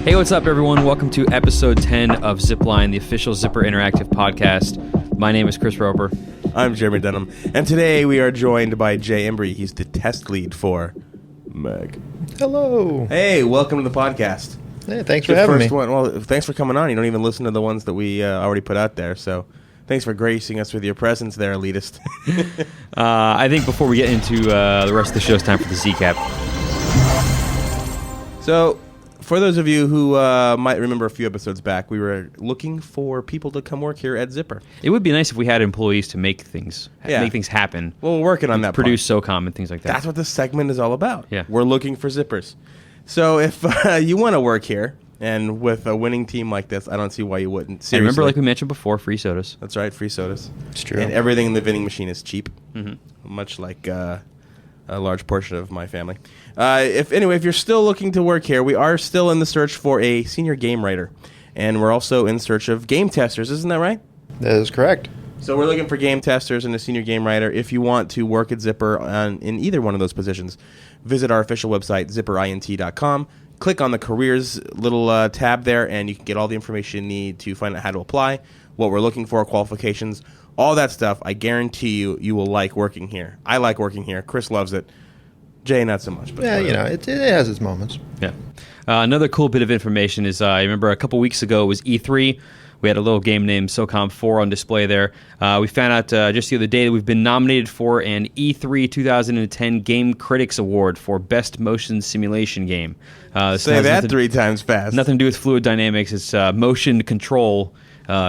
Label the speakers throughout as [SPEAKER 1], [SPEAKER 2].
[SPEAKER 1] Hey, what's up, everyone? Welcome to episode 10 of Zipline, the official Zipper Interactive podcast. My name is Chris Roper.
[SPEAKER 2] I'm Jeremy Dunham, and today we are joined by Jay Embry. He's the test lead for Meg.
[SPEAKER 3] Hello.
[SPEAKER 2] Hey, welcome to the podcast.
[SPEAKER 3] Hey, thanks for having me.
[SPEAKER 2] Well, thanks for coming on. You don't even listen to the ones that we already put out there, so thanks for gracing us with your presence there, elitist.
[SPEAKER 1] I think before we get into the rest of the show, it's time for the Z-Cap.
[SPEAKER 2] So, for those of you who might remember a few episodes back, we were looking for people to come work here at Zipper.
[SPEAKER 1] It would be nice if we had employees to make things happen.
[SPEAKER 2] Well, we're working on that.
[SPEAKER 1] Produce SOCOM and things like that.
[SPEAKER 2] That's what this segment is all about.
[SPEAKER 1] Yeah.
[SPEAKER 2] We're looking for zippers. So if you want to work here, and with a winning team like this, I don't see why you wouldn't. Seriously.
[SPEAKER 1] And remember, like we mentioned before, free sodas.
[SPEAKER 2] That's right, free sodas.
[SPEAKER 3] It's true.
[SPEAKER 2] And everything in the vending machine is cheap,
[SPEAKER 1] Mm-hmm.
[SPEAKER 2] much like a large portion of my family. If you're still looking to work here, we are still in the search for a senior game writer. And we're also in search of game testers, isn't that right?
[SPEAKER 3] That is correct.
[SPEAKER 2] So we're looking for game testers and a senior game writer. If you want to work at Zipper in either one of those positions, visit our official website, zipperint.com. Click on the careers little tab there, and you can get all the information you need to find out how to apply, what we're looking for, qualifications, all that stuff. I guarantee you will like working here. I like working here. Chris loves it. Jay, not so much. But
[SPEAKER 3] Yeah, it has its moments.
[SPEAKER 1] Yeah. Another cool bit of information is I remember a couple weeks ago it was E3. We had a little game named SOCOM 4 on display there. We found out just the other day that we've been nominated for an E3 2010 Game Critics Award for Best Motion Simulation Game.
[SPEAKER 2] Say that three times fast.
[SPEAKER 1] Nothing to do with fluid dynamics. It's motion control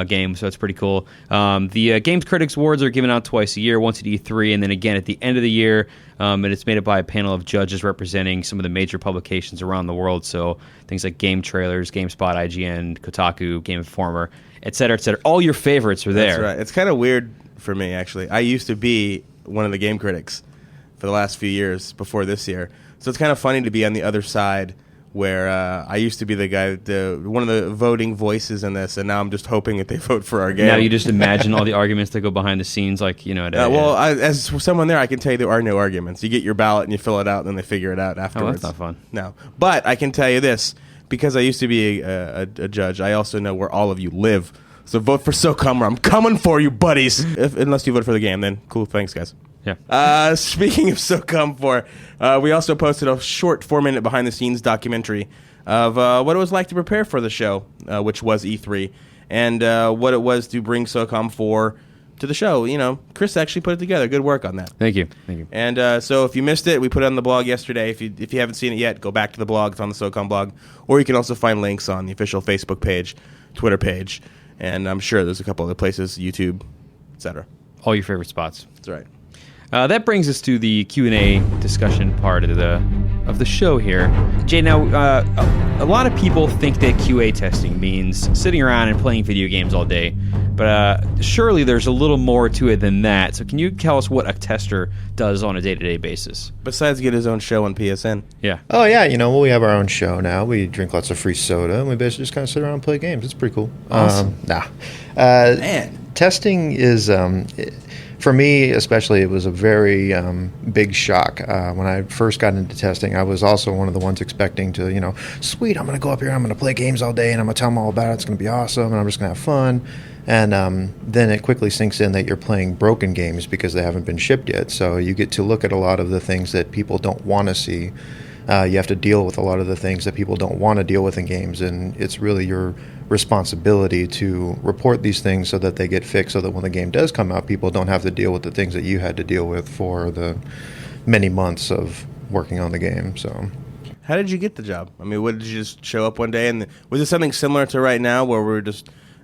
[SPEAKER 1] game, so that's pretty cool. The Games Critics Awards are given out twice a year, once at E3 and then again at the end of the year. And it's made up by a panel of judges representing some of the major publications around the world. So things like Game Trailers, GameSpot, IGN, Kotaku, Game Informer, et cetera, et cetera. All your favorites are there.
[SPEAKER 2] That's right. It's kind of weird for me, actually. I used to be one of the game critics for the last few years before this year. So it's kind of funny to be on the other side where I used to be the guy, one of the voting voices in this, and now I'm just hoping that they vote for our game.
[SPEAKER 1] Now you just imagine all the arguments that go behind the scenes, like,
[SPEAKER 2] as someone there, I can tell you there are no arguments. You get your ballot and you fill it out, and then they figure it out afterwards.
[SPEAKER 1] Oh, that's not fun.
[SPEAKER 2] No. But I can tell you this, because I used to be a judge, I also know where all of you live. So vote for SOCOM, or I'm coming for you, buddies. Unless you vote for the game, then cool, thanks, guys.
[SPEAKER 1] Yeah.
[SPEAKER 2] Speaking of SOCOM 4, we also posted a short 4-minute behind-the-scenes documentary of what it was like to prepare for the show, which was E3, and what it was to bring SOCOM 4 to the show. You know, Chris actually put it together. Good work on that.
[SPEAKER 1] Thank you.
[SPEAKER 2] And so if you missed it, we put it on the blog yesterday. If you haven't seen it yet, go back to the blog. It's on the SOCOM blog. Or you can also find links on the official Facebook page, Twitter page, and I'm sure there's a couple other places, YouTube, etc.
[SPEAKER 1] All your favorite spots.
[SPEAKER 2] That's right.
[SPEAKER 1] That brings us to the Q&A discussion part of the show here. Jay, now, a lot of people think that QA testing means sitting around and playing video games all day, but surely there's a little more to it than that. So can you tell us what a tester does on a day-to-day basis?
[SPEAKER 2] Besides get his own show on PSN.
[SPEAKER 1] Yeah.
[SPEAKER 3] Oh, yeah, we have our own show now. We drink lots of free soda, and we basically just kind of sit around and play games. It's pretty cool.
[SPEAKER 2] Awesome.
[SPEAKER 3] Man. Testing is... for me, especially, it was a very big shock. When I first got into testing, I was also one of the ones expecting to, sweet, I'm going to go up here, I'm going to play games all day, and I'm going to tell them all about it. It's going to be awesome, and I'm just going to have fun. And then it quickly sinks in that you're playing broken games because they haven't been shipped yet. So you get to look at a lot of the things that people don't want to see. You have to deal with a lot of the things that people don't want to deal with in games, and it's really your responsibility to report these things so that they get fixed, so that when the game does come out, people don't have to deal with the things that you had to deal with for the many months of working on the game. So,
[SPEAKER 2] how did you get the job? I mean, what, did you just show up one day, and was it something similar to right now, where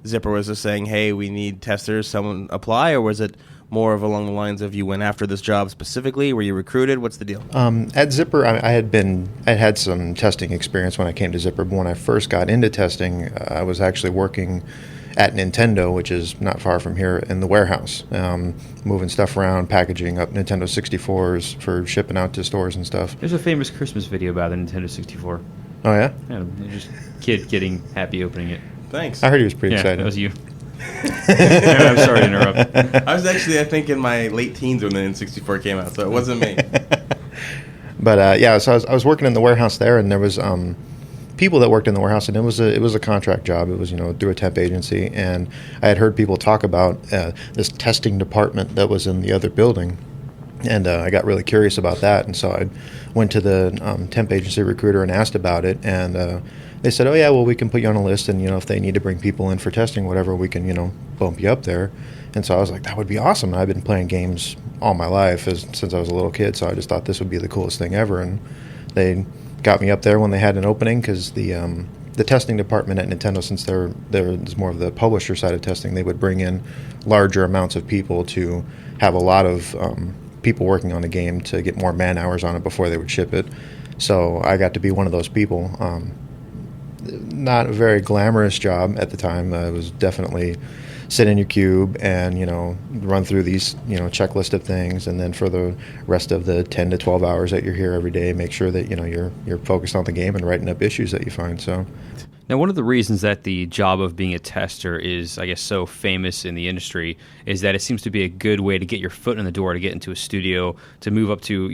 [SPEAKER 2] Zipper was just saying, "Hey, we need testers, someone apply," or was it more of along the lines of you went after this job specifically? Were you recruited? What's the deal?
[SPEAKER 3] At Zipper, I had some testing experience when I came to Zipper, but when I first got into testing, I was actually working at Nintendo, which is not far from here, in the warehouse, moving stuff around, packaging up Nintendo 64s for shipping out to stores and stuff.
[SPEAKER 1] There's a famous Christmas video about the Nintendo 64.
[SPEAKER 3] Oh, yeah?
[SPEAKER 1] Yeah, just kid getting happy opening it.
[SPEAKER 2] Thanks.
[SPEAKER 3] I heard he was pretty excited.
[SPEAKER 1] That was you. I'm sorry to interrupt.
[SPEAKER 2] I was actually, I think, in my late teens when the N64 came out, so it wasn't me.
[SPEAKER 3] But, so I was working in the warehouse there, and there was people that worked in the warehouse, and it was a contract job. It was through a temp agency, and I had heard people talk about this testing department that was in the other building, and I got really curious about that, and so I went to the temp agency recruiter and asked about it, and they said, oh yeah, well we can put you on a list, and if they need to bring people in for testing, whatever, we can bump you up there. And so I was like, that would be awesome. I've been playing games all my life since I was a little kid, so I just thought this would be the coolest thing ever. And they got me up there when they had an opening, because the testing department at Nintendo, since there's more of the publisher side of testing, they would bring in larger amounts of people to have a lot of people working on the game to get more man hours on it before they would ship it. So I got to be one of those people. Not a very glamorous job at the time. It was definitely sit in your cube and run through these checklist of things, and then for the rest of the 10 to 12 hours that you're here every day, make sure that you're focused on the game and writing up issues that you find. So
[SPEAKER 1] now, one of the reasons that the job of being a tester is, I guess, so famous in the industry is that it seems to be a good way to get your foot in the door, to get into a studio, to move up to,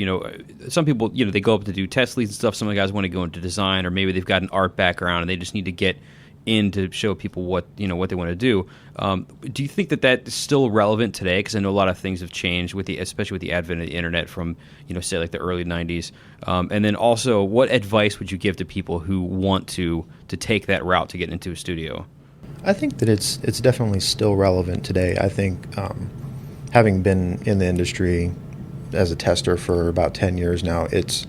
[SPEAKER 1] some people, they go up to do test leads and stuff. Some of the guys want to go into design, or maybe they've got an art background and they just need to get in to show people what they want to do. Do you think that is still relevant today? Because I know a lot of things have changed especially with the advent of the internet from say like the early 90s. And then also, what advice would you give to people who want to take that route to get into a studio?
[SPEAKER 3] I think that it's definitely still relevant today. I think having been in the industry as a tester for about 10 years now, it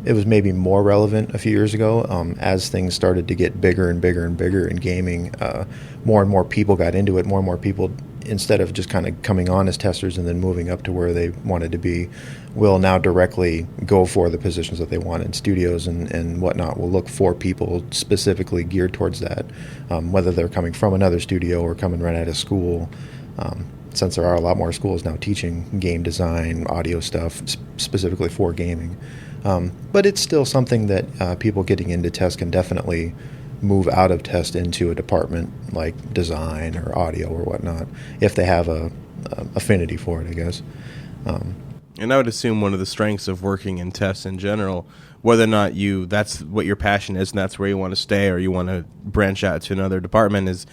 [SPEAKER 3] was maybe more relevant a few years ago. As things started to get bigger and bigger and bigger in gaming, more and more people got into it. More and more people, instead of just kind of coming on as testers and then moving up to where they wanted to be, will now directly go for the positions that they want in studios and whatnot. Will look for people specifically geared towards that, whether they're coming from another studio or coming right out of school. Since there are a lot more schools now teaching game design, audio stuff, specifically for gaming. But it's still something that people getting into test can definitely move out of test into a department like design or audio or whatnot, if they have a affinity for it, I guess.
[SPEAKER 2] And I would assume one of the strengths of working in tests in general, whether or not that's what your passion is and that's where you want to stay, or you want to branch out to another department, is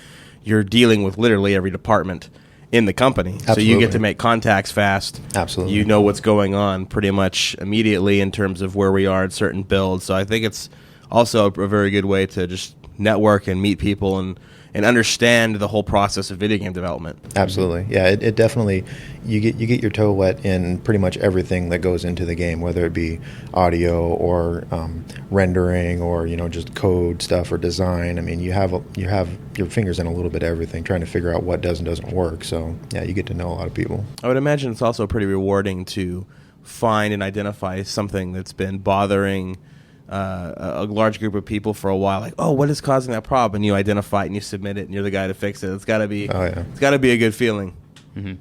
[SPEAKER 2] you're dealing with literally every department in the company.
[SPEAKER 3] Absolutely.
[SPEAKER 2] So you get to make contacts fast.
[SPEAKER 3] Absolutely.
[SPEAKER 2] You know what's going on pretty much immediately in terms of where we are in certain builds. So I think it's also a very good way to just network and meet people and understand the whole process of video game development.
[SPEAKER 3] Absolutely. Yeah, it definitely, you get your toe wet in pretty much everything that goes into the game, whether it be audio or rendering or just code stuff or design. I mean, you have your fingers in a little bit of everything, trying to figure out what does and doesn't work. So yeah, you get to know a lot of people.
[SPEAKER 2] I would imagine it's also pretty rewarding to find and identify something that's been bothering a large group of people for a while, like, oh, what is causing that problem? And you identify it and you submit it, and you're the guy to fix it. It's got to be, It's got to be a good feeling.
[SPEAKER 1] Mm-hmm.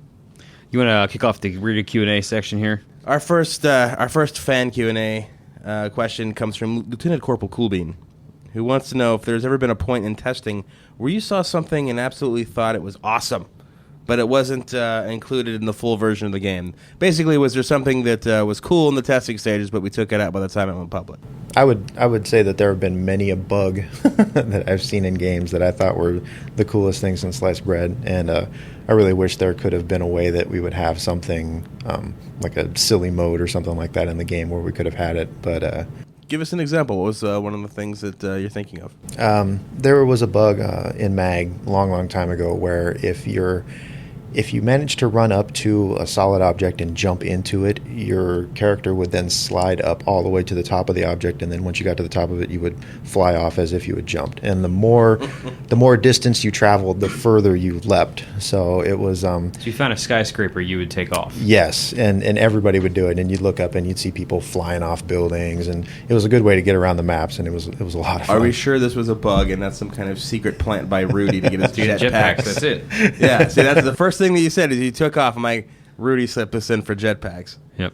[SPEAKER 1] You want to kick off the reader Q&A section here?
[SPEAKER 2] Our first fan Q&A question comes from Lieutenant Corporal Coolbean, who wants to know if there's ever been a point in testing where you saw something and absolutely thought it was awesome, but it wasn't included in the full version of the game. Basically, was there something that was cool in the testing stages, but we took it out by the time it went public?
[SPEAKER 3] I would say that there have been many a bug that I've seen in games that I thought were the coolest things in sliced bread, and I really wish there could have been a way that we would have something like a silly mode or something like that in the game where we could have had it, but...
[SPEAKER 2] Give us an example. What was one of the things that you're thinking of?
[SPEAKER 3] There was a bug in MAG a long time ago where if you managed to run up to a solid object and jump into it, your character would then slide up all the way to the top of the object, and then once you got to the top of it, you would fly off as if you had jumped. And the more distance you traveled, the further you leapt. So it was... So
[SPEAKER 1] you found a skyscraper, you would take off.
[SPEAKER 3] Yes, and everybody would do it, and you'd look up and you'd see people flying off buildings, and it was a good way to get around the maps, and it was a lot of fun.
[SPEAKER 2] Are we sure this was a bug and that's some kind of secret plant by Rudy to get his jetpacks?
[SPEAKER 1] That's it.
[SPEAKER 2] Yeah, see, that's the first thing that you said is you took off. I'm like, Rudy slipped us in for jetpacks.
[SPEAKER 1] Yep.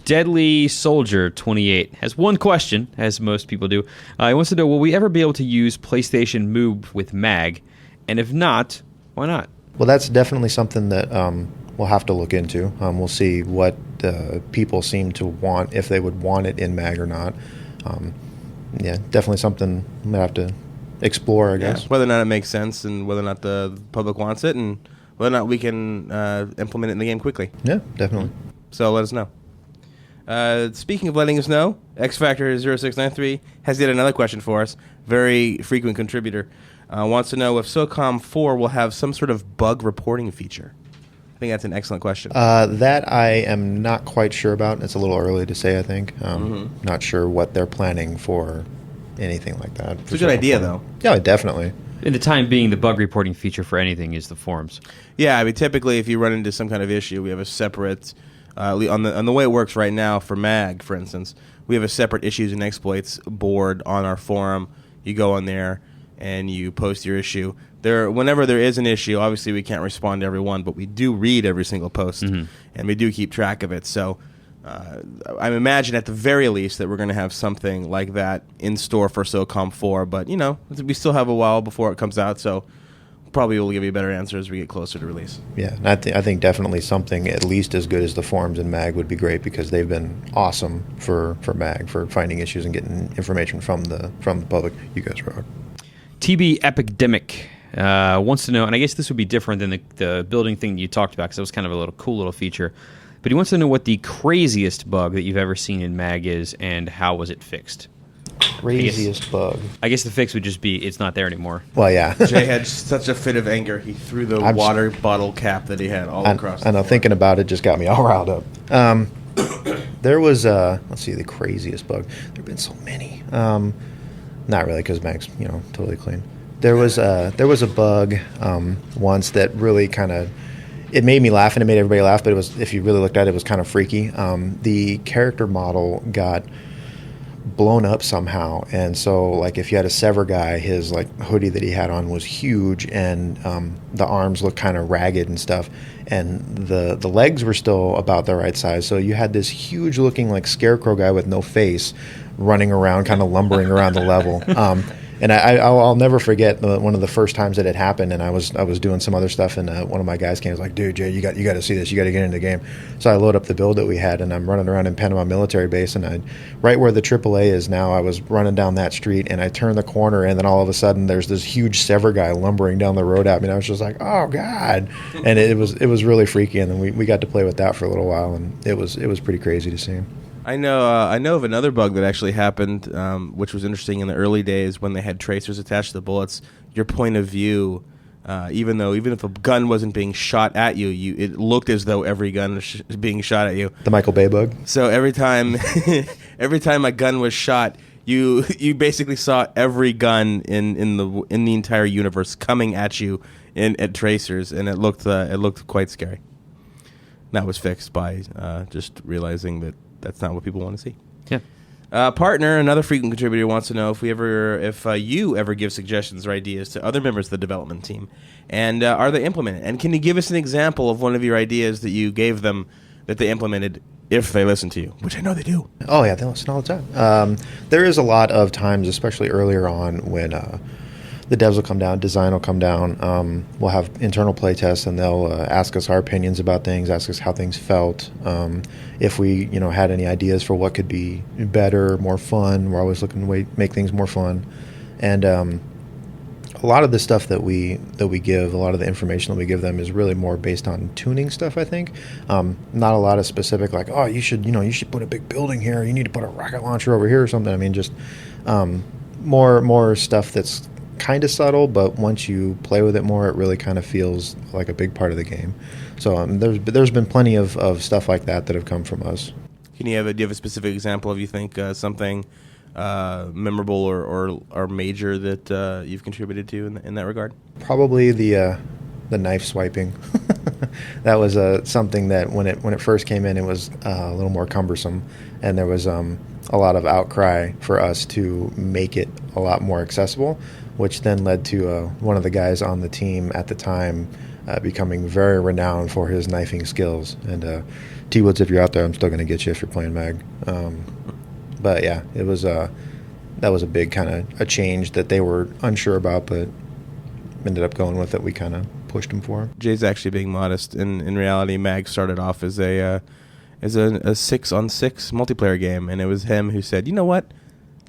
[SPEAKER 1] Deadly Soldier 28 has one question, as most people do. He wants to know, will we ever be able to use PlayStation Move with MAG? And if not, why not?
[SPEAKER 3] Well, that's definitely something that we'll have to look into. We'll see what people seem to want, if they would want it in MAG or not. yeah, definitely something I'm gonna have to explore, I guess.
[SPEAKER 2] Whether or not it makes sense, and whether or not the public wants it, and whether or not we can implement it in the game quickly.
[SPEAKER 3] Yeah, definitely.
[SPEAKER 2] So let us know. Speaking of letting us know, X Factor 0693 has yet another question for us. Very frequent contributor. Wants to know if SOCOM 4 will have some sort of bug reporting feature. I think that's an excellent question.
[SPEAKER 3] That I am not quite sure about. It's a little early to say, I think. Not sure what they're planning for anything like that.
[SPEAKER 2] It's a good idea, though.
[SPEAKER 3] Yeah, definitely.
[SPEAKER 1] In the time being, the bug reporting feature for anything is the forums.
[SPEAKER 2] Yeah, I mean, typically if you run into some kind of issue, we have a separate... on the way it works right now for MAG, for instance, we have a separate issues and exploits board on our forum. You go on there and you post your issue. Whenever there is an issue, obviously we can't respond to every one, but we do read every single post, and we do keep track of it. So I imagine at the very least that we're going to have something like that in store for SOCOM 4, but, we still have a while before it comes out, so probably we'll give you a better answer as we get closer to release.
[SPEAKER 3] Yeah, and I think definitely something at least as good as the forums in MAG would be great, because they've been awesome for MAG, for finding issues and getting information from the public. You guys rock.
[SPEAKER 1] TB Epidemic wants to know, and I guess this would be different than the building thing you talked about, because it was kind of a cool little feature, but he wants to know what the craziest bug that you've ever seen in MAG is, and how was it fixed?
[SPEAKER 3] Craziest bug.
[SPEAKER 1] I guess the fix would just be it's not there anymore.
[SPEAKER 3] Well, yeah.
[SPEAKER 2] Jay had such a fit of anger, he threw the water bottle cap that he had all across the
[SPEAKER 3] I know,
[SPEAKER 2] floor.
[SPEAKER 3] thinking about it just got me all riled up. There was, let's see, the craziest bug. There have been so many. Not really, because MAG's, totally clean. There was a bug once that really kind of... It made me laugh, and it made everybody laugh, but it was, if you really looked at it, it was kind of freaky. The character model got blown up somehow, and so like if you had a Sever guy, his like hoodie that he had on was huge, and the arms looked kind of ragged and stuff, and the legs were still about the right size, so you had this huge looking like scarecrow guy with no face running around, kind of lumbering around the level. And I'll never forget one of the first times that it happened, and I was doing some other stuff, and one of my guys came and was like, "Dude, Jay, you got to see this. You got to get into the game." So I load up the build that we had, and I'm running around in Panama Military Base, and right where the AAA is now, I was running down that street, and I turned the corner, and then all of a sudden, there's this huge Sever guy lumbering down the road at me, and I was just like, "Oh God!" And it was really freaky, and then we got to play with that for a little while, and it was pretty crazy to see.
[SPEAKER 2] I know of another bug that actually happened, which was interesting in the early days when they had tracers attached to the bullets. Your point of view, even if a gun wasn't being shot at you, it looked as though every gun was being shot at you.
[SPEAKER 3] The Michael Bay bug.
[SPEAKER 2] So every time a gun was shot, you basically saw every gun in the entire universe coming at you at tracers, and it looked quite scary. That was fixed by just realizing that that's not what people want to see.
[SPEAKER 1] Yeah.
[SPEAKER 2] Partner, another frequent contributor, wants to know if you ever give suggestions or ideas to other members of the development team, and are they implemented? And can you give us an example of one of your ideas that you gave them that they implemented, if they listen to you, which I know they do?
[SPEAKER 3] Oh yeah, they listen all the time. There is a lot of times, especially earlier on, when the devs will come down, design will come down. We'll have internal play tests, and they'll ask us our opinions about things, ask us how things felt. If we, had any ideas for what could be better, more fun. We're always looking to make things more fun. And a lot of the stuff that we give, a lot of the information that we give them is really more based on tuning stuff, I think. Not a lot of specific, like, oh, you should put a big building here. You need to put a rocket launcher over here or something. I mean, just more stuff that's kind of subtle, but once you play with it more, it really kind of feels like a big part of the game. So there's been plenty of stuff like that have come from us.
[SPEAKER 2] Do you have a specific example of, you think, something memorable or major that you've contributed to in that regard?
[SPEAKER 3] Probably the knife swiping. That was something that when it first came in, it was a little more cumbersome, and there was a lot of outcry for us to make it a lot more accessible, which then led to one of the guys on the team at the time becoming very renowned for his knifing skills. And T Woods, if you're out there, I'm still going to get you if you're playing MAG. But yeah, it was that was a big kind of a change that they were unsure about, but ended up going with it. We kind of pushed him for.
[SPEAKER 2] Jay's actually being modest. In reality, MAG started off as a 6-on-6 multiplayer game, and it was him who said, "You know what?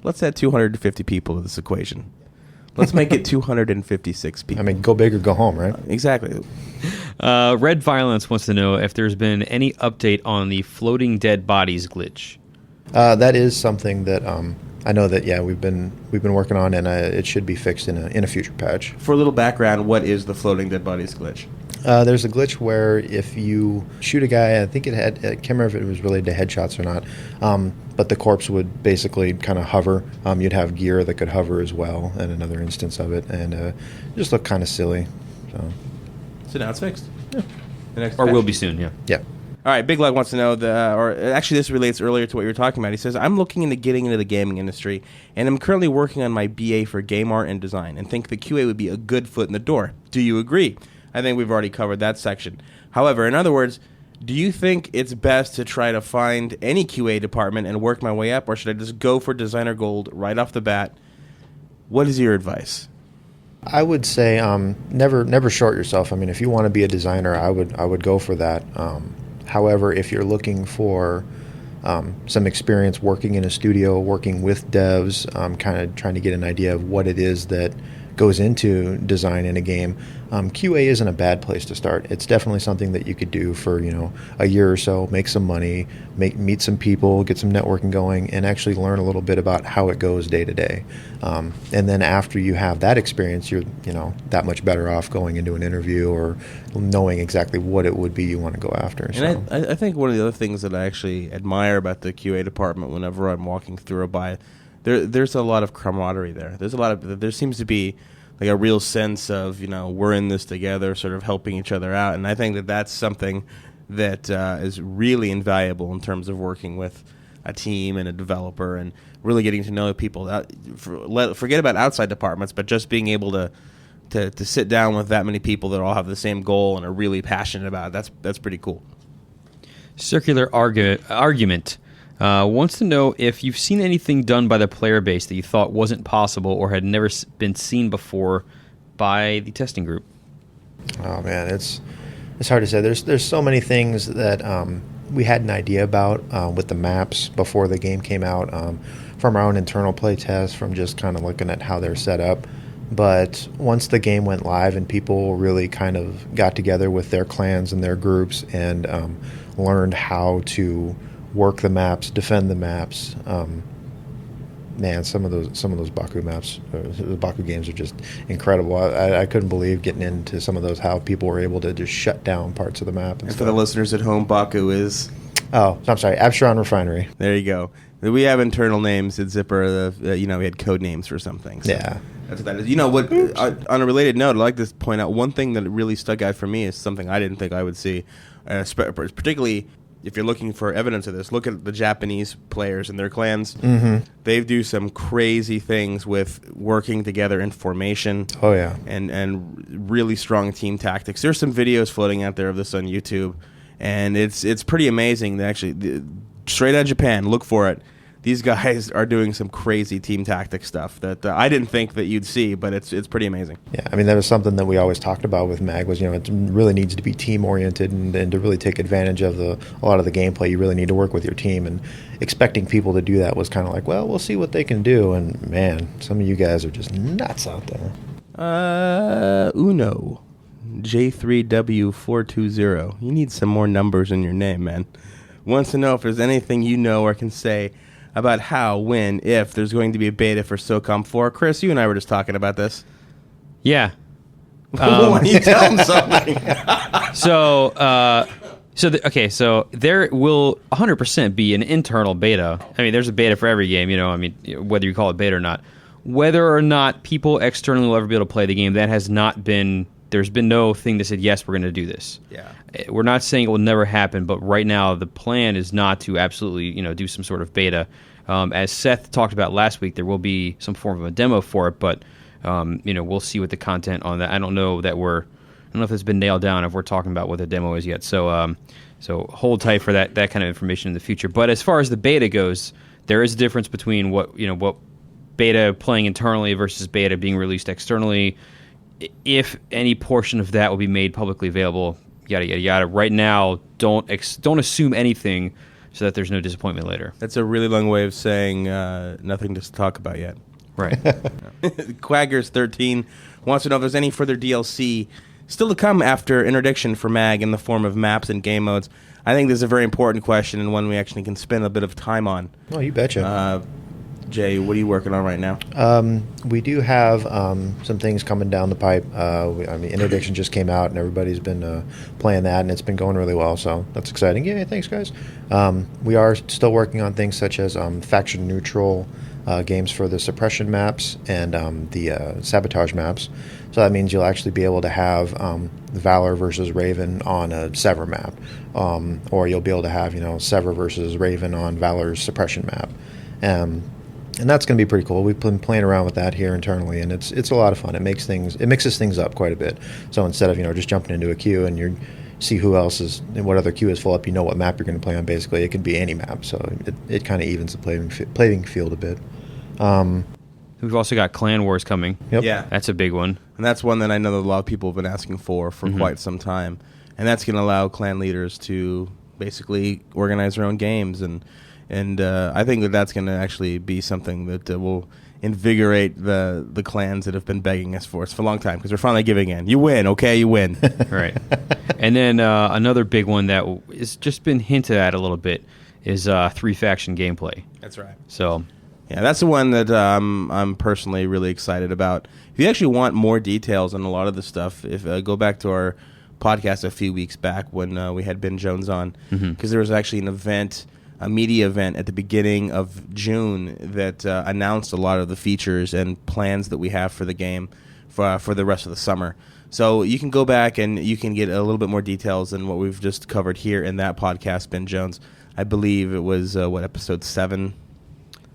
[SPEAKER 2] let's add 250 people to this equation. Let's make it 256 people.
[SPEAKER 3] I mean, go big or go home, right?
[SPEAKER 2] Exactly.
[SPEAKER 1] Red Violence wants to know if there's been any update on the floating dead bodies glitch.
[SPEAKER 3] That is something that I know that we've been working on, and it should be fixed in a future patch.
[SPEAKER 2] For a little background, what is the floating dead bodies glitch?
[SPEAKER 3] There's a glitch where if you shoot a guy, I think I can't remember if it was related to headshots or not, but the corpse would basically kind of hover. You'd have gear that could hover as well, and another instance of it, and it just looked kind of silly.
[SPEAKER 2] So now it's fixed.
[SPEAKER 3] Yeah.
[SPEAKER 2] The next
[SPEAKER 1] Or
[SPEAKER 2] patch.
[SPEAKER 1] will be soon, yeah.
[SPEAKER 3] Yeah.
[SPEAKER 2] All right, Big Lug wants to know, or actually this relates earlier to what you were talking about. He says, I'm looking into getting into the gaming industry, and I'm currently working on my BA for game art and design, and think the QA would be a good foot in the door. Do you agree? I think we've already covered that section. However, in other words, do you think it's best to try to find any QA department and work my way up, or should I just go for designer gold right off the bat? What is your advice?
[SPEAKER 3] I would say never short yourself. I mean, if you want to be a designer, I would go for that. However, if you're looking for some experience working in a studio, working with devs, kind of trying to get an idea of what it is that goes into design in a game, QA isn't a bad place to start. It's definitely something that you could do for a year or so, make some money, meet some people, get some networking going, and actually learn a little bit about how it goes day to day. And then after you have that experience, you're that much better off going into an interview or knowing exactly what it would be you want to go after.
[SPEAKER 2] And I think one of the other things that I actually admire about the QA department whenever I'm walking through or by, there's a lot of camaraderie there. There seems to be like a real sense of, we're in this together, sort of helping each other out. And I think that that's something that is really invaluable in terms of working with a team and a developer and really getting to know people. Forget about outside departments, but just being able to sit down with that many people that all have the same goal and are really passionate about it, that's pretty cool.
[SPEAKER 1] Circular Argument wants to know if you've seen anything done by the player base that you thought wasn't possible or had never been seen before by the testing group.
[SPEAKER 3] Oh man, it's hard to say. There's so many things that we had an idea about with the maps before the game came out, from our own internal play tests, from just kind of looking at how they're set up. But once the game went live and people really kind of got together with their clans and their groups and learned how to work the maps, defend the maps. Man, some of those Baku maps, the Baku games are just incredible. I couldn't believe getting into some of those, how people were able to just shut down parts of the map.
[SPEAKER 2] And for the listeners at home, Baku is...
[SPEAKER 3] Oh, I'm sorry, Absheron Refinery.
[SPEAKER 2] There you go. We have internal names at Zipper. We had code names for some things. So
[SPEAKER 3] Yeah.
[SPEAKER 2] That's what that is. On a related note, I'd like to point out one thing that really stuck out for me is something I didn't think I would see, particularly... If you're looking for evidence of this, look at the Japanese players and their clans.
[SPEAKER 3] Mm-hmm.
[SPEAKER 2] They do some crazy things with working together in formation.
[SPEAKER 3] Oh, yeah.
[SPEAKER 2] And really strong team tactics. There's some videos floating out there of this on YouTube, and it's pretty amazing. Actually, straight out of Japan, look for it. These guys are doing some crazy team tactic stuff that I didn't think that you'd see, but it's pretty amazing.
[SPEAKER 3] Yeah, I mean, that was something that we always talked about with MAG was, it really needs to be team-oriented and to really take advantage of a lot of the gameplay, you really need to work with your team. And expecting people to do that was kind of like, well, we'll see what they can do. And, man, some of you guys are just nuts out there.
[SPEAKER 2] Uno. J3W420. You need some more numbers in your name, man. Wants to know if there's anything you know or can say about how, when, if there's going to be a beta for SOCOM 4. Chris, you and I were just talking about this.
[SPEAKER 1] Yeah.
[SPEAKER 2] Why don't you tell them something?
[SPEAKER 1] So there will 100% be an internal beta. I mean, there's a beta for every game, whether you call it beta or not. Whether or not people externally will ever be able to play the game, that has not been... There's been no thing that said, yes, we're going to do this.
[SPEAKER 2] Yeah.
[SPEAKER 1] We're not saying it will never happen, but right now the plan is not to absolutely, do some sort of beta. As Seth talked about last week, there will be some form of a demo for it, but, we'll see what the content on that. I don't know if it's been nailed down, if we're talking about what the demo is yet. So hold tight for that kind of information in the future. But as far as the beta goes, there is a difference between what beta playing internally versus beta being released externally. If any portion of that will be made publicly available, yada yada yada. Right now, don't assume anything. so that there's no disappointment later.
[SPEAKER 2] That's a really long way of saying nothing to talk about yet.
[SPEAKER 1] Right.
[SPEAKER 2] Quaggers13 wants to know if there's any further DLC still to come after interdiction for MAG in the form of maps and game modes. I think this is a very important question and one we actually can spend a bit of time on.
[SPEAKER 3] Oh, you betcha.
[SPEAKER 2] Jay, what are you working on right now?
[SPEAKER 3] We do have some things coming down the pipe. Interdiction just came out, and everybody's been playing that, and it's been going really well, so that's exciting. Yeah, thanks, guys. We are still working on things such as faction-neutral games for the suppression maps and the sabotage maps. So that means you'll actually be able to have Valor versus Raven on a Sever map, or you'll be able to have Sever versus Raven on Valor's suppression map. And that's going to be pretty cool. We've been playing around with that here internally, and it's a lot of fun. It mixes things up quite a bit. So instead of just jumping into a queue and you see who else is and what other queue is full up, what map you're going to play on. Basically, it can be any map. So it kind of evens the playing field a bit.
[SPEAKER 1] We've also got Clan Wars coming.
[SPEAKER 3] Yep.
[SPEAKER 2] Yeah,
[SPEAKER 1] that's a big one,
[SPEAKER 2] and that's one that I know that a lot of people have been asking for quite some time. And that's going to allow clan leaders to basically organize their own games And I think that's going to actually be something that will invigorate the clans that have been begging us for a long time, because they're finally giving in. You win, okay? You win.
[SPEAKER 1] Right. And then another big one that has just been hinted at a little bit is 3-faction gameplay.
[SPEAKER 2] That's right.
[SPEAKER 1] So,
[SPEAKER 2] yeah, that's the one that I'm personally really excited about. If you actually want more details on a lot of the stuff, go back to our podcast a few weeks back when we had Ben Jones on, because there was actually an event, a media event at the beginning of June that announced a lot of the features and plans that we have for the game for the rest of the summer. So you can go back and you can get a little bit more details than what we've just covered here in that podcast, Ben Jones. I believe it was, episode 7?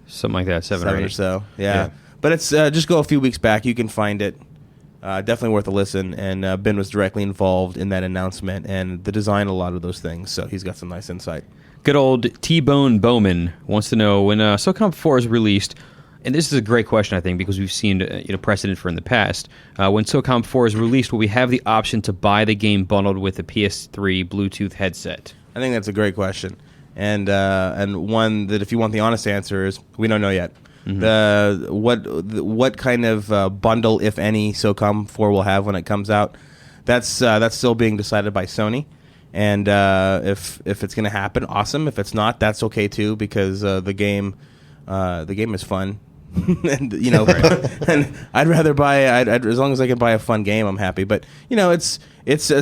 [SPEAKER 1] Something like that, 7 or 8.
[SPEAKER 2] Or so, yeah. But it's just go a few weeks back. You can find it. Definitely worth a listen. And Ben was directly involved in that announcement and the design of a lot of those things. So he's got some nice insight.
[SPEAKER 1] Good old T-Bone Bowman wants to know when SOCOM 4 is released, and this is a great question, I think, because we've seen precedent for in the past. When SOCOM 4 is released, will we have the option to buy the game bundled with a PS3 Bluetooth headset?
[SPEAKER 2] I think that's a great question, and one that if you want the honest answer is we don't know yet. What kind of bundle, if any, SOCOM 4 will have when it comes out, that's still being decided by Sony. And if it's going to happen, awesome. If it's not, that's okay too, because the game is fun, and and I'd rather buy. As long as I can buy a fun game, I'm happy. But it's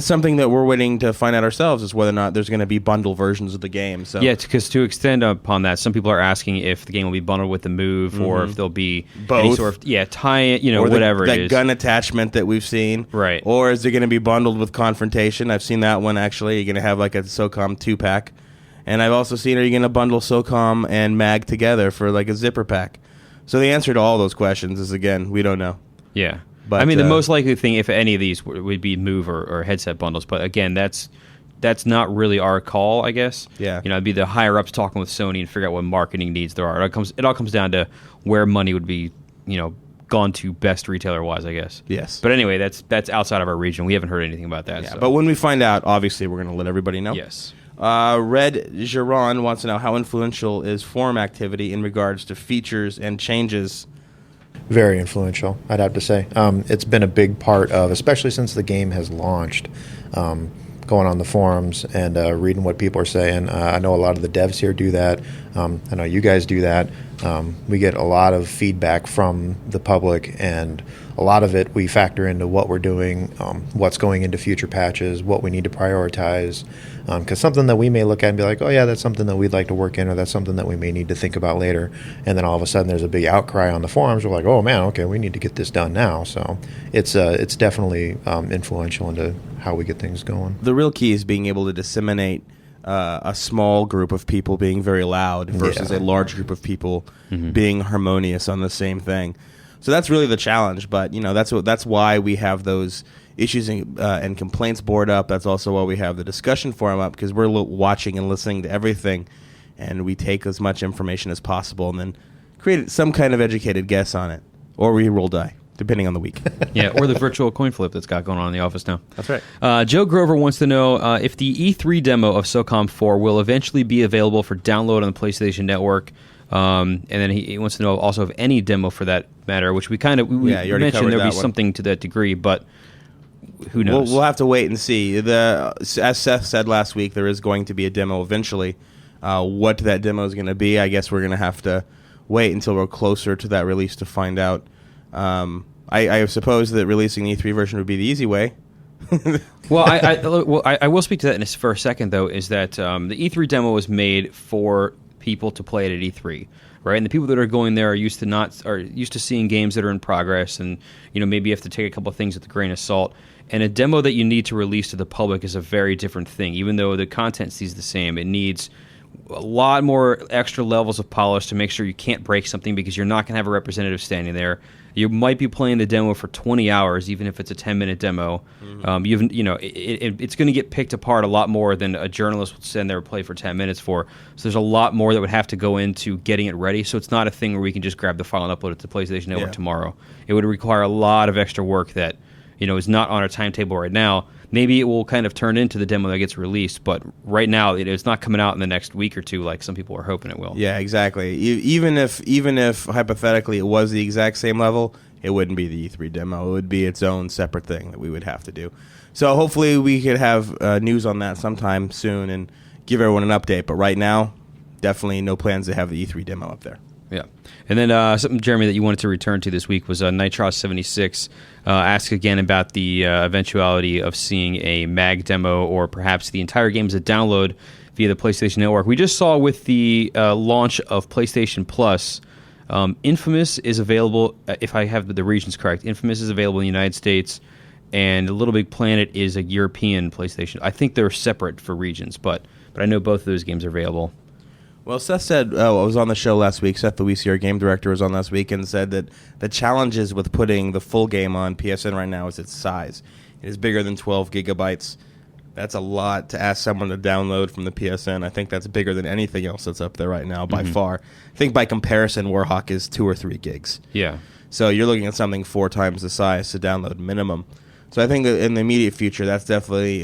[SPEAKER 2] something that we're waiting to find out ourselves, is whether or not there's going to be bundle versions of the game. So
[SPEAKER 1] yeah, because to extend upon that, some people are asking if the game will be bundled with the Move, or if there'll be any sort of tie it, or whatever it is.
[SPEAKER 2] That gun attachment that we've seen,
[SPEAKER 1] right?
[SPEAKER 2] Or is it going to be bundled with Confrontation? I've seen that one actually. You're going to have like a SOCOM 2-pack, and I've also seen, are you going to bundle SOCOM and MAG together for like a zipper pack? So the answer to all those questions is, again, we don't know.
[SPEAKER 1] Yeah.
[SPEAKER 2] But,
[SPEAKER 1] I mean, the most likely thing, if any of these, would be Move or headset bundles. But again, that's not really our call, I guess.
[SPEAKER 2] Yeah.
[SPEAKER 1] It'd be the higher ups talking with Sony and figure out what marketing needs there are. It all comes down to where money would be, gone to best retailer wise, I guess.
[SPEAKER 2] Yes.
[SPEAKER 1] But anyway, that's outside of our region. We haven't heard anything about that.
[SPEAKER 2] Yeah.
[SPEAKER 1] So.
[SPEAKER 2] But when we find out, obviously, we're going to let everybody know.
[SPEAKER 1] Yes.
[SPEAKER 2] Red Giron wants to know how influential is forum activity in regards to features and changes.
[SPEAKER 3] Very influential, I'd have to say. It's been a big part of, especially since the game has launched, going on the forums and reading what people are saying. I know a lot of the devs here do that. I know you guys do that. We get a lot of feedback from the public, and a lot of it we factor into what we're doing, what's going into future patches, what we need to prioritize. Because something that we may look at and be like, oh yeah, that's something that we'd like to work in, or that's something that we may need to think about later. And then all of a sudden there's a big outcry on the forums. We're like, oh man, okay, we need to get this done now. So it's definitely influential into how we get things going.
[SPEAKER 2] The real key is being able to disseminate a small group of people being very loud versus a large group of people being harmonious on the same thing. So that's really the challenge. But that's why we have those issues and complaints board up. That's also why we have the discussion forum up, because we're watching and listening to everything, and we take as much information as possible and then create some kind of educated guess on it, or we roll die. depending on the week.
[SPEAKER 1] Yeah, or the virtual coin flip that's got going on in the office now.
[SPEAKER 2] That's right.
[SPEAKER 1] Joe Grover wants to know if the E3 demo of SOCOM 4 will eventually be available for download on the PlayStation Network. And then he wants to know also if any demo for that matter, which we mentioned there'd be something to that degree, but who knows?
[SPEAKER 2] We'll have to wait and see. As Seth said last week, there is going to be a demo eventually. What that demo is going to be, I guess we're going to have to wait until we're closer to that release to find out. I suppose that releasing the E3 version would be the easy way.
[SPEAKER 1] Well, I will speak to that for a second, though, is that the E3 demo was made for people to play it at E3, right? And the people that are going there are used to seeing games that are in progress, and maybe you have to take a couple of things with a grain of salt. And a demo that you need to release to the public is a very different thing. Even though the content stays the same, it needs a lot more extra levels of polish to make sure you can't break something, because you're not going to have a representative standing there. You might be playing the demo for 20 hours, even if it's a 10-minute demo. Mm-hmm. It's going to get picked apart a lot more than a journalist would stand there and play for 10 minutes for. So there's a lot more that would have to go into getting it ready. So it's not a thing where we can just grab the file and upload it to PlayStation Network tomorrow. It would require a lot of extra work that is not on our timetable right now. Maybe it will kind of turn into the demo that gets released, but right now it's not coming out in the next week or two like some people are hoping it will.
[SPEAKER 2] Yeah, exactly. Even if hypothetically it was the exact same level, it wouldn't be the E3 demo. It would be its own separate thing that we would have to do. So hopefully we could have news on that sometime soon and give everyone an update. But right now, definitely no plans to have the E3 demo up there.
[SPEAKER 1] Yeah. And then something, Jeremy, that you wanted to return to this week was Nitros76 asked again about the eventuality of seeing a MAG demo or perhaps the entire game as a download via the PlayStation Network. We just saw with the launch of PlayStation Plus, Infamous is available, if I have the regions correct. Infamous is available in the United States, and Little Big Planet is a European PlayStation. I think they're separate for regions, but I know both of those games are available.
[SPEAKER 2] Well, Seth said, I was on the show last week. Seth Luisi, our game director, was on last week and said that the challenges with putting the full game on PSN right now is its size. It is bigger than 12 gigabytes. That's a lot to ask someone to download from the PSN. I think that's bigger than anything else that's up there right now by far. I think by comparison, Warhawk is 2 or 3 gigs.
[SPEAKER 1] Yeah.
[SPEAKER 2] So you're looking at something 4 times the size to download minimum. So I think that in the immediate future, that's definitely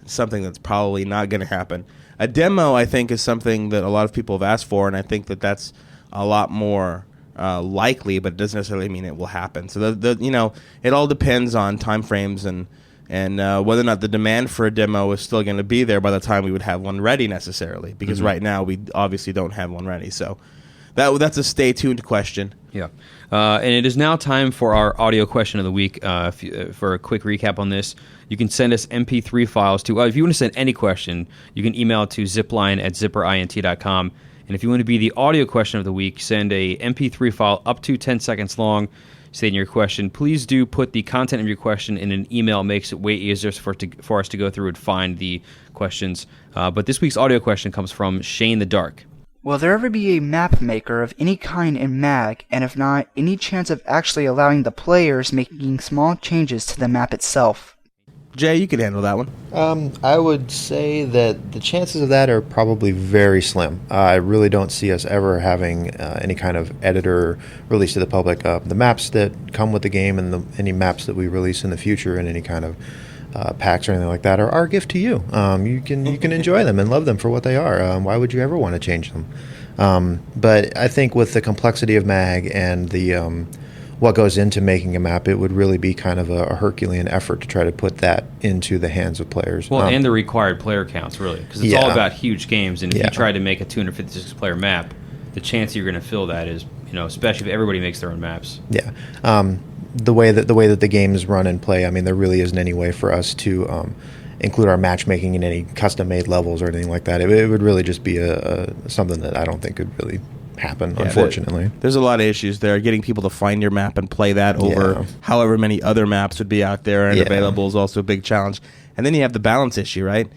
[SPEAKER 2] something that's probably not going to happen. A demo, I think, is something that a lot of people have asked for, and I think that that's a lot more likely, but it doesn't necessarily mean it will happen. So it all depends on time frames and whether or not the demand for a demo is still going to be there by the time we would have one ready necessarily, because right now we obviously don't have one ready. So that's a stay tuned question.
[SPEAKER 1] Yeah. And it is now time for our audio question of the week. For a quick recap on this, you can send us MP3 files to, if you want to send any question, you can email it to zipline@zipperint.com. And if you want to be the audio question of the week, send a MP3 file up to 10 seconds long stating your question. Please do put the content of your question in an email. It makes it way easier for us to go through and find the questions. But this week's audio question comes from Shane the Dark.
[SPEAKER 4] Will there ever be a map maker of any kind in MAG, and if not, any chance of actually allowing the players making small changes to the map itself?
[SPEAKER 2] Jay, you can handle that one.
[SPEAKER 3] I would say that the chances of that are probably very slim. I really don't see us ever having any kind of editor released to the public. The maps that come with the game and any maps that we release in the future in any kind of packs or anything like that are our gift to you. You can enjoy them and love them for what they are. Why would you ever want to change them? But I think with the complexity of MAG and the what goes into making a map, it would really be kind of a Herculean effort to try to put that into the hands of players.
[SPEAKER 1] Well, and the required player counts, really, because it's all about huge games. And if you try to make a 256-player map, the chance you're going to fill that is, especially if everybody makes their own maps.
[SPEAKER 3] Yeah. The way that the games run and play, I mean, there really isn't any way for us to include our matchmaking in any custom-made levels or anything like that. It would really just be something that I don't think could really happen, unfortunately.
[SPEAKER 2] There's a lot of issues there. Getting people to find your map and play that over however many other maps would be out there and available is also a big challenge. And then you have the balance issue, right?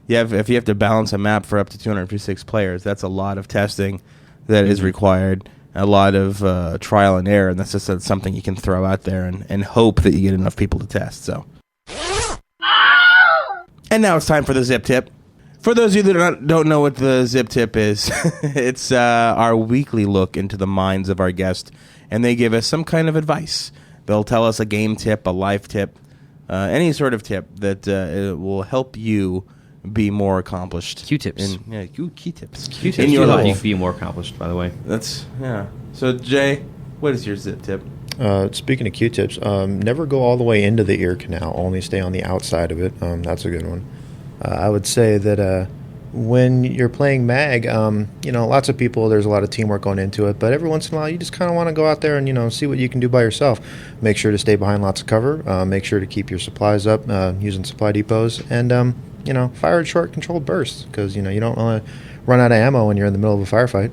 [SPEAKER 2] If you have to balance a map for up to 256 players, that's a lot of testing that is required, a lot of trial and error, and that's just something you can throw out there and hope that you get enough people to test. So, and now it's time for the Zip Tip. For those of you that don't know what the Zip Tip is, it's our weekly look into the minds of our guest, and they give us some kind of advice They'll tell us a game tip, a life tip, any sort of tip that will help you be more accomplished.
[SPEAKER 1] Q-tips.
[SPEAKER 2] Q-tips.
[SPEAKER 1] Q-tips
[SPEAKER 2] in your
[SPEAKER 1] help you
[SPEAKER 2] life.
[SPEAKER 1] be more accomplished, by the way.
[SPEAKER 2] Yeah. So, Jay, what is your zip tip?
[SPEAKER 3] Speaking of Q-tips, never go all the way into the ear canal. Only stay on the outside of it. That's a good one. I would say that when you're playing mag, lots of people, there's a lot of teamwork going into it, but every once in a while you just kind of want to go out there and, see what you can do by yourself. Make sure to stay behind lots of cover. Make sure to keep your supplies up using supply depots, and, fire at short controlled bursts, because, you don't want to run out of ammo when you're in the middle of a firefight.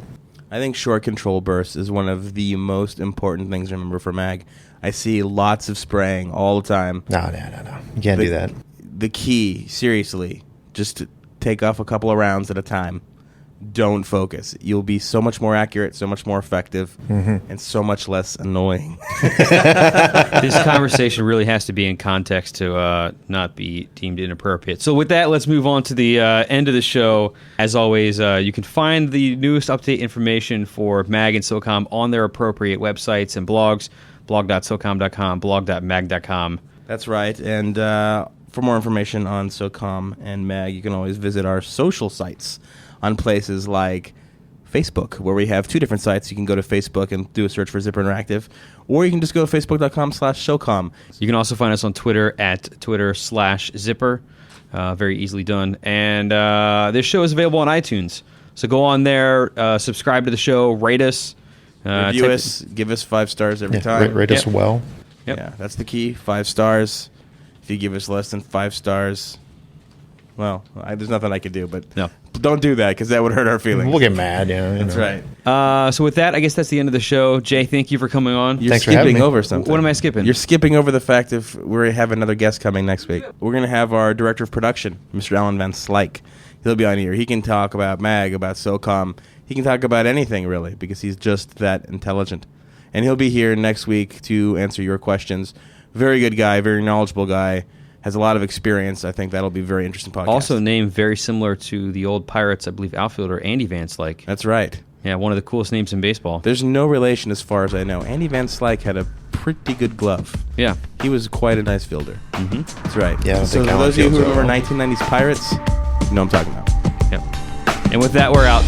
[SPEAKER 2] I think short control bursts is one of the most important things to remember for mag. I see lots of spraying all the time.
[SPEAKER 3] No. You can't do that.
[SPEAKER 2] The key, seriously, just to take off a couple of rounds at a time. Don't focus. You'll be so much more accurate, so much more effective, and so much less annoying.
[SPEAKER 1] This conversation really has to be in context to not be deemed inappropriate. So with that, let's move on to the end of the show. As always, you can find the newest update information for MAG and SOCOM on their appropriate websites and blogs, blog.socom.com, blog.mag.com.
[SPEAKER 2] That's right. And for more information on SOCOM and MAG, you can always visit our social sites on places like Facebook, where we have two different sites. You can go to Facebook and do a search for Zipper Interactive, or you can just go to facebook.com/SOCOM.
[SPEAKER 1] You can also find us on Twitter at Twitter/Zipper. Very easily done. And this show is available on iTunes. So go on there, subscribe to the show, rate us.
[SPEAKER 2] Review us, give us 5 stars every time.
[SPEAKER 3] Rate us well.
[SPEAKER 1] Yep.
[SPEAKER 2] Yeah, that's the key, 5 stars. If you give us less than 5 stars, well, there's nothing I could do, but
[SPEAKER 1] No.
[SPEAKER 2] don't do that, because that would hurt our feelings.
[SPEAKER 3] We'll get mad,
[SPEAKER 2] That's right.
[SPEAKER 1] So with that, I guess that's the end of the show. Jay, thank you for coming on.
[SPEAKER 2] You're
[SPEAKER 3] Thanks for having
[SPEAKER 2] skipping
[SPEAKER 3] me.
[SPEAKER 2] over something.
[SPEAKER 1] What am I skipping?
[SPEAKER 2] You're skipping over the fact if we have another guest coming next week. We're going to have our director of production, Mr. Alan Van Slyke. He'll be on here. He can talk about MAG, about SOCOM. He can talk about anything, really, because he's just that intelligent. And he'll be here next week to answer your questions. Very good guy, very knowledgeable guy. Has a lot of experience. I think that'll be a very interesting podcast.
[SPEAKER 1] Also named very similar to the old Pirates, I believe, outfielder Andy Van Slyke.
[SPEAKER 2] That's right.
[SPEAKER 1] Yeah, one of the coolest names in baseball.
[SPEAKER 2] There's no relation as far as I know. Andy Van Slyke had a pretty good glove.
[SPEAKER 1] Yeah.
[SPEAKER 2] He was quite a nice fielder.
[SPEAKER 1] Mm-hmm.
[SPEAKER 2] That's right.
[SPEAKER 3] Yeah, I don't
[SPEAKER 2] So
[SPEAKER 3] think
[SPEAKER 2] for
[SPEAKER 3] Alan
[SPEAKER 2] those of you who
[SPEAKER 3] Fields
[SPEAKER 2] remember
[SPEAKER 3] well.
[SPEAKER 2] 1990s Pirates, you know what I'm talking about.
[SPEAKER 1] Yeah. And with that, we're out.